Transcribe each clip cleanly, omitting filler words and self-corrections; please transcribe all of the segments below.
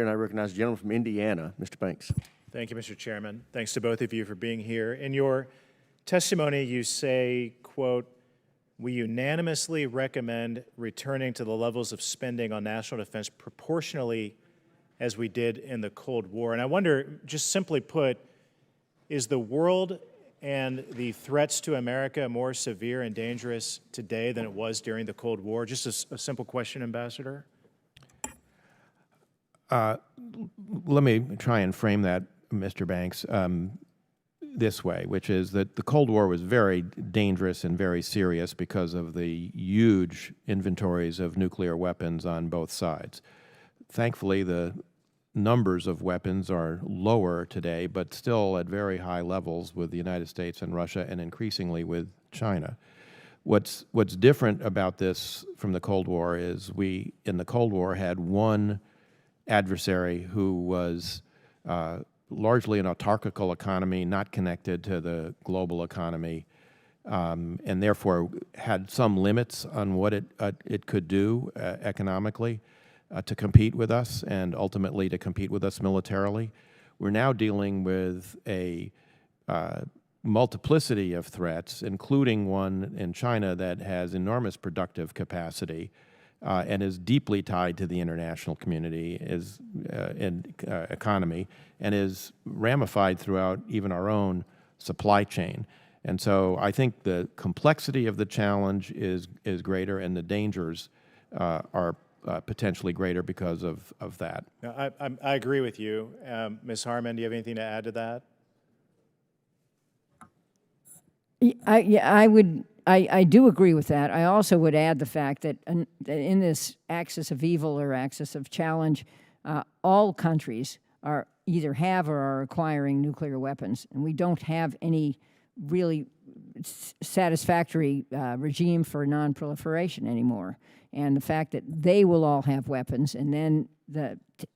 And I recognize the gentleman from Indiana, Mr. Banks. Thank you, Mr. Chairman. Thanks to both of you for being here. In your testimony, you say, quote, "We unanimously recommend returning to the levels of spending on national defense proportionally as we did in the Cold War." And I wonder, just simply put, is the world and the threats to America more severe and dangerous today than it was during the Cold War? Just a simple question, Ambassador. Let me try and frame that, Mr. Banks, this way, which is that the Cold War was very dangerous and very serious because of the huge inventories of nuclear weapons on both sides. Thankfully, the numbers of weapons are lower today, but still at very high levels with the United States and Russia, and increasingly with China. What's different about this from the Cold War is we, in the Cold War, had one adversary who was largely an autarchical economy, not connected to the global economy, and therefore had some limits on what it could do economically to compete with us and ultimately to compete with us militarily. We're now dealing with a multiplicity of threats, including one in China that has enormous productive capacity and is deeply tied to the international community and economy, and is ramified throughout even our own supply chain. And so I think the complexity of the challenge is greater, and the dangers are potentially greater because of that. Now, I agree with you. Ms. Harman, do you have anything to add to that? I do agree with that. I also would add the fact that in this axis of evil or axis of challenge, all countries are either have or are acquiring nuclear weapons, and we don't have any really satisfactory regime for non-proliferation anymore. And the fact that they will all have weapons, and then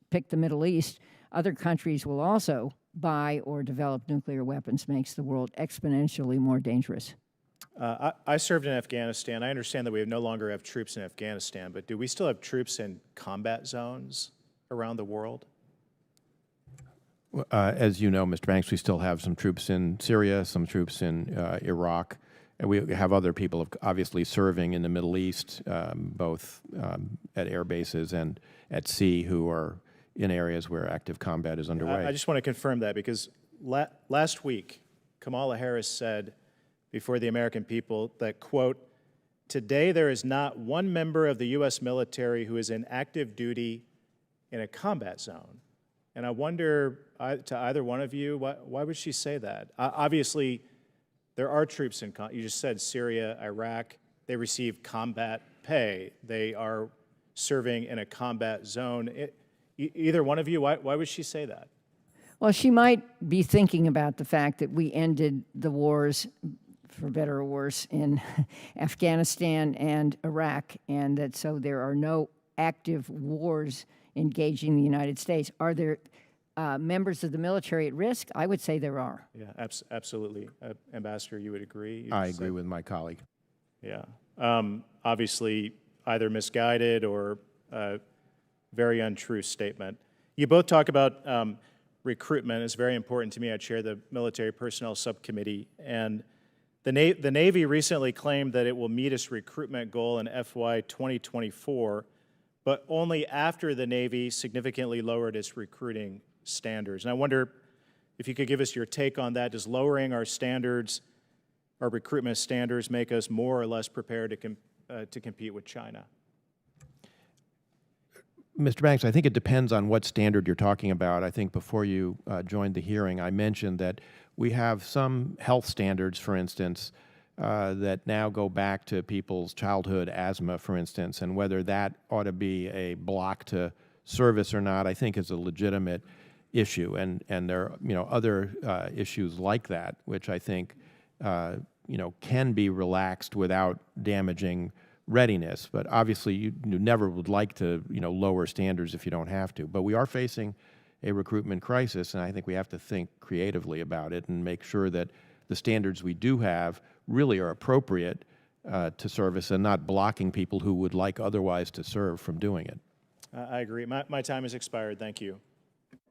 pick the Middle East, other countries will also buy or develop nuclear weapons, makes the world exponentially more dangerous. I served in Afghanistan. I understand that we no longer have troops in Afghanistan, but do we still have troops in combat zones around the world? As you know, Mr. Banks, we still have some troops in Syria, some troops in Iraq, and we have other people obviously serving in the Middle East, both at air bases and at sea, who are in areas where active combat is underway. I just want to confirm that, because last week, Kamala Harris said before the American people that, quote, "Today there is not one member of the U.S. military who is in active duty in a combat zone." And I wonder, to either one of you, why would she say that? Obviously, there are troops in, you just said Syria, Iraq, they receive combat pay. They are serving in a combat zone. Either one of you, why would she say that? Well, she might be thinking about the fact that we ended the wars, for better or worse, in Afghanistan and Iraq, and that so there are no active wars engaging the United States. Are there members of the military at risk? I would say there are. Yeah, absolutely. Ambassador, you would agree? I agree with my colleague. Yeah. Obviously, either misguided or very untrue statement. You both talk about recruitment. It's very important to me. I chair the Military Personnel Subcommittee, and the Navy recently claimed that it will meet its recruitment goal in FY 2024, but only after the Navy significantly lowered its recruiting standards. And I wonder if you could give us your take on that. Does lowering our standards, our recruitment standards, make us more or less prepared to compete with China? Mr. Banks, I think it depends on what standard you're talking about. I think before you joined the hearing, I mentioned that we have some health standards, for instance, that now go back to people's childhood asthma, for instance, and whether that ought to be a block to service or not, I think is a legitimate issue. And there are other issues like that, which I think can be relaxed without damaging readiness. But obviously, you never would like to lower standards if you don't have to. But we are facing a recruitment crisis, and I think we have to think creatively about it and make sure that the standards we do have really are appropriate to service and not blocking people who would like otherwise to serve from doing it. I agree. My time has expired. Thank you.